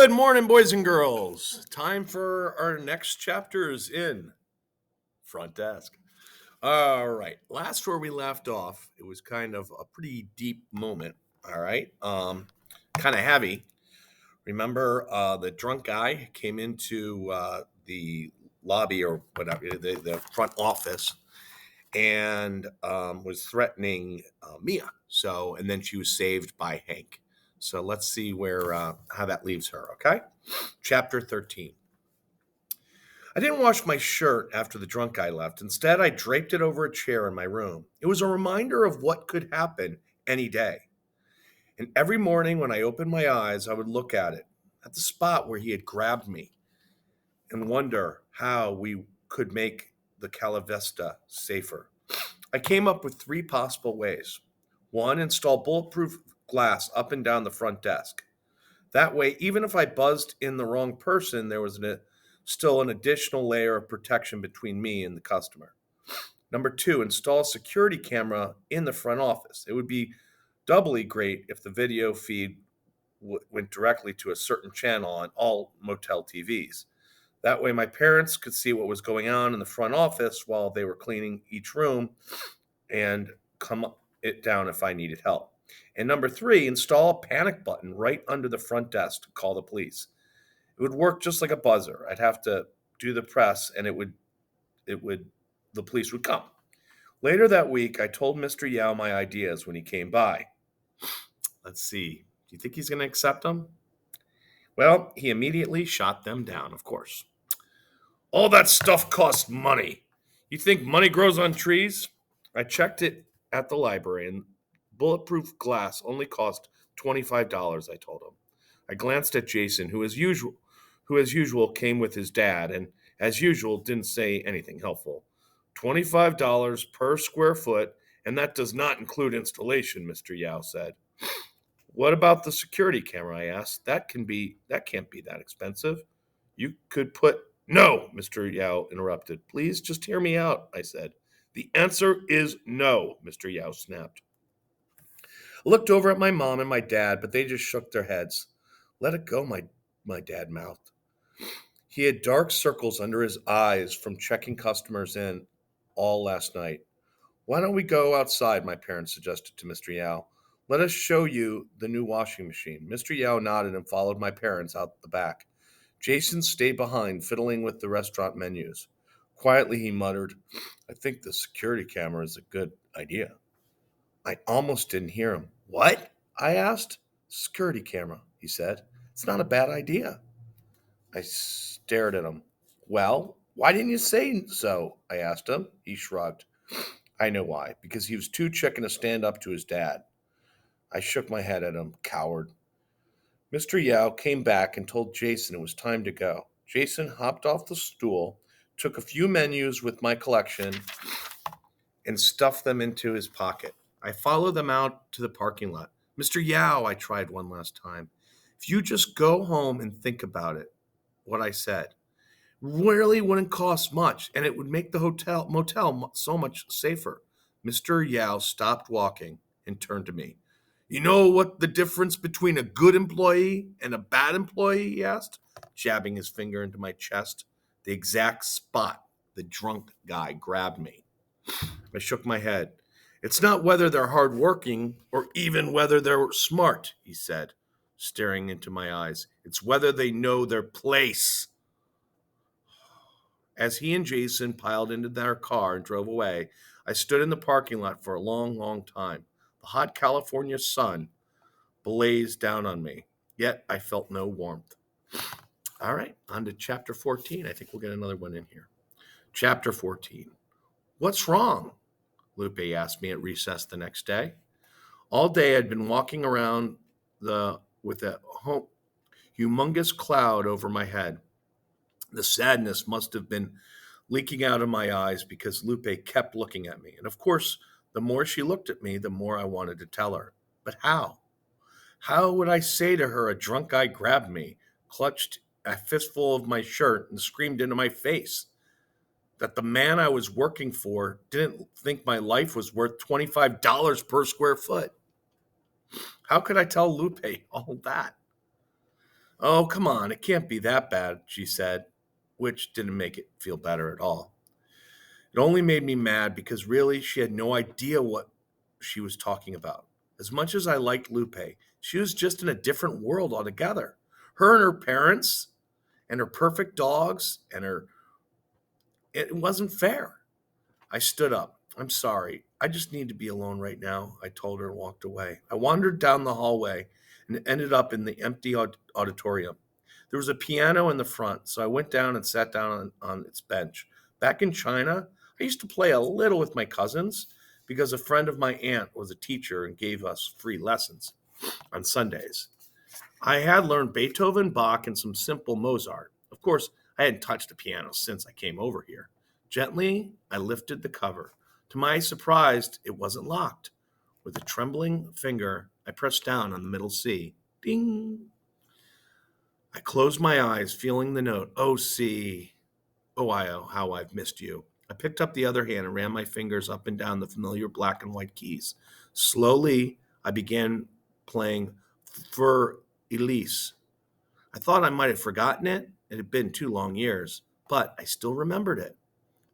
Good morning, boys and girls. Time for our next chapters in Front Desk. All right. Last where we left off, it was kind of a pretty deep moment. All right. Kind of heavy. Remember, the drunk guy came into the lobby or whatever, the front office, and was threatening Mia. So, and then she was saved by Hank. So let's see where how that leaves her. Okay. Chapter 13. I didn't wash my shirt after the drunk guy left. Instead, I draped it over a chair in my room. It was a reminder of what could happen any day. And every morning when I opened my eyes, I would look at the spot where he had grabbed me, and wonder how we could make the Calavesta safer. I came up with three possible ways. One, install bulletproof glass up and down the front desk. That way, even if I buzzed in the wrong person, there was still an additional layer of protection between me and the customer. Number two, install a security camera in the front office. It would be doubly great if the video feed went directly to a certain channel on all motel TVs. That way, my parents could see what was going on in the front office while they were cleaning each room and come it down if I needed help. And number three, install a panic button right under the front desk to call the police. It would work just like a buzzer. I'd have to do the press and the police would come. Later that week, I told Mr. Yao my ideas when he came by. Let's see. Do you think he's going to accept them? Well, he immediately shot them down, of course. All that stuff costs money. You think money grows on trees? I checked it at the library, and bulletproof glass only cost $25, I told him. I glanced at Jason, who as usual came with his dad, and as usual didn't say anything helpful. $25 per square foot, and that does not include installation, Mr. Yao said. What about the security camera? I asked. That can't be that expensive. You could put No, Mr. Yao interrupted. Please just hear me out, I said. The answer is no, Mr. Yao snapped. I looked over at my mom and my dad, but they just shook their heads. Let it go, my dad mouthed. He had dark circles under his eyes from checking customers in all last night. Why don't we go outside, my parents suggested to Mr. Yao. Let us show you the new washing machine. Mr. Yao nodded and followed my parents out the back. Jason stayed behind, fiddling with the restaurant menus. Quietly, he muttered, I think the security camera is a good idea. I almost didn't hear him. What? I asked. Security camera, he said. It's not a bad idea. I stared at him. Well, why didn't you say so? I asked him. He shrugged. I know why. Because he was too chicken to stand up to his dad. I shook my head at him. Coward. Mr. Yao came back and told Jason it was time to go. Jason hopped off the stool, took a few menus with my collection, and stuffed them into his pocket. I followed them out to the parking lot. Mr. Yao, I tried one last time. If you just go home and think about it, what I said, really wouldn't cost much, and it would make the motel so much safer. Mr. Yao stopped walking and turned to me. You know what the difference between a good employee and a bad employee? He asked, jabbing his finger into my chest, the exact spot the drunk guy grabbed me. I shook my head. It's not whether they're hardworking or even whether they're smart, he said, staring into my eyes. It's whether they know their place. As he and Jason piled into their car and drove away, I stood in the parking lot for a long, long time. The hot California sun blazed down on me, yet I felt no warmth. All right, on to chapter 14. I think we'll get another one in here. Chapter 14. What's wrong? Lupe asked me at recess the next day. All day I'd been walking around with a humongous cloud over my head. The sadness must have been leaking out of my eyes because Lupe kept looking at me. And of course, the more she looked at me, the more I wanted to tell her. But how? How would I say to her a drunk guy grabbed me, clutched a fistful of my shirt, and screamed into my face that the man I was working for didn't think my life was worth $25 per square foot? How could I tell Lupe all that? Oh, come on, it can't be that bad, she said, which didn't make it feel better at all. It only made me mad because really she had no idea what she was talking about. As much as I liked Lupe, she was just in a different world altogether. Her and her parents and her perfect dogs and her it wasn't fair. I stood up. I'm sorry. I just need to be alone right now, I told her and walked away. I wandered down the hallway and ended up in the empty auditorium. There was a piano in the front, so I went down and sat down on its bench. Back in China, I used to play a little with my cousins because a friend of my aunt was a teacher and gave us free lessons on Sundays. I had learned Beethoven, Bach, and some simple Mozart. Of course, I hadn't touched a piano since I came over here. Gently, I lifted the cover. To my surprise, it wasn't locked. With a trembling finger, I pressed down on the middle C. Ding! I closed my eyes, feeling the note. Oh, C. Oh, how I've missed you. I picked up the other hand and ran my fingers up and down the familiar black and white keys. Slowly, I began playing Für Elise. I thought I might have forgotten it. It had been 2 long years, but I still remembered it.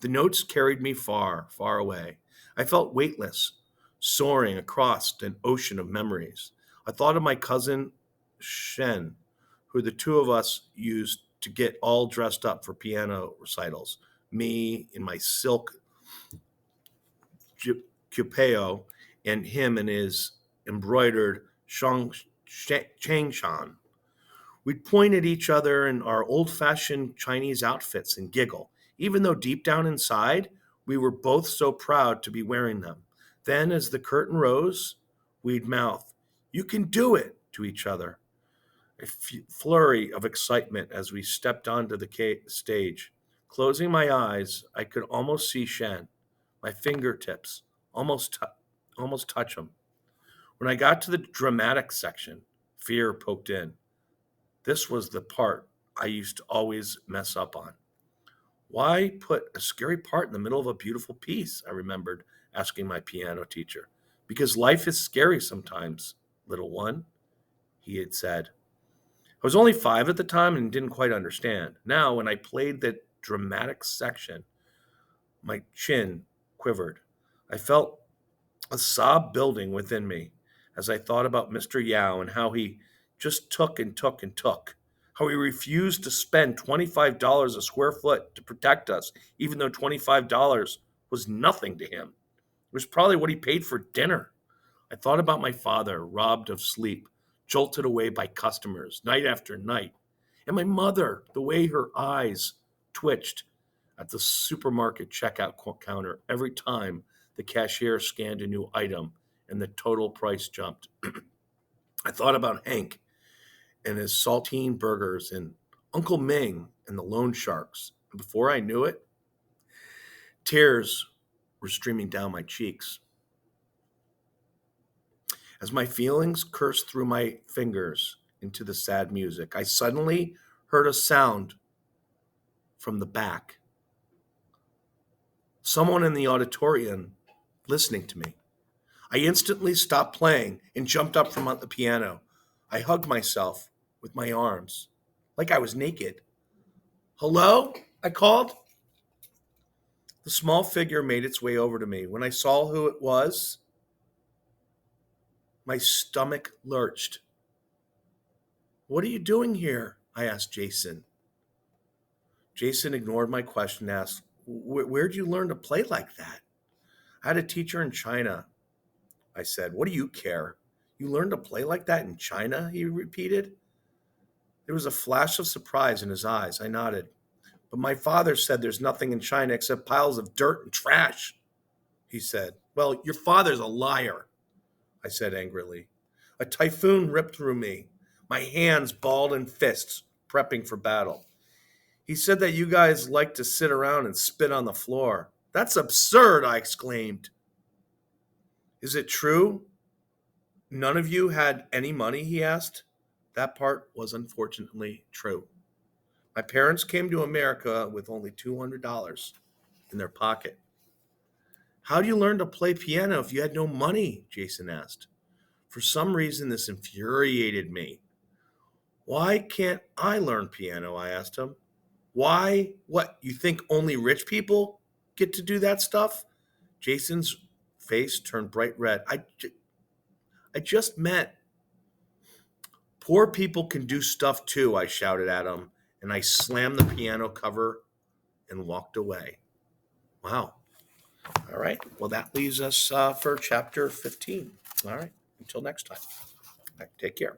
The notes carried me far, far away. I felt weightless, soaring across an ocean of memories. I thought of my cousin Shen, who the two of us used to get all dressed up for piano recitals. Me in my silk cupeo, and him in his embroidered changshan. We'd point at each other in our old fashioned Chinese outfits and giggle, even though deep down inside, we were both so proud to be wearing them. Then, as the curtain rose, we'd mouth, "You can do it," to each other. A flurry of excitement as we stepped onto the stage. Closing my eyes, I could almost see Shen. My fingertips almost touch him. When I got to the dramatic section, fear poked in. This was the part I used to always mess up on. Why put a scary part in the middle of a beautiful piece? I remembered asking my piano teacher. Because life is scary sometimes, little one, he had said. I was only 5 at the time and didn't quite understand. Now, when I played the dramatic section, my chin quivered. I felt a sob building within me as I thought about Mr. Yao and how he just took and took and took. How he refused to spend $25 a square foot to protect us, even though $25 was nothing to him. It was probably what he paid for dinner. I thought about my father, robbed of sleep, jolted away by customers night after night, and my mother, the way her eyes twitched at the supermarket checkout counter every time the cashier scanned a new item and the total price jumped. I thought about Hank and his saltine burgers and Uncle Ming and the loan sharks. And before I knew it, tears were streaming down my cheeks. As my feelings coursed through my fingers into the sad music, I suddenly heard a sound from the back. Someone in the auditorium listening to me. I instantly stopped playing and jumped up from the piano. I hugged myself with my arms, like I was naked. "Hello?" I called. The small figure made its way over to me. When I saw who it was, my stomach lurched. "What are you doing here?" I asked Jason. Jason ignored my question and asked, "Where'd you learn to play like that?" "I had a teacher in China," I said. "What do you care? You learned to play like that in China?" he repeated. There was a flash of surprise in his eyes. I nodded. "But my father said there's nothing in China except piles of dirt and trash," he said. "Well, your father's a liar," I said angrily. A typhoon ripped through me, my hands balled in fists, prepping for battle. "He said that you guys like to sit around and spit on the floor." "That's absurd," I exclaimed. "Is it true none of you had any money?" he asked. That part was unfortunately true. My parents came to America with only $200 in their pocket. "How do you learn to play piano if you had no money?" Jason asked. For some reason, this infuriated me. Why can't I learn piano? I asked him. Why? What? You think only rich people get to do that stuff? Jason's face turned bright red. I just meant poor people can do stuff too, I shouted at him, and I slammed the piano cover and walked away. Wow. All right. Well, that leaves us for chapter 15. All right. Until next time. Take care.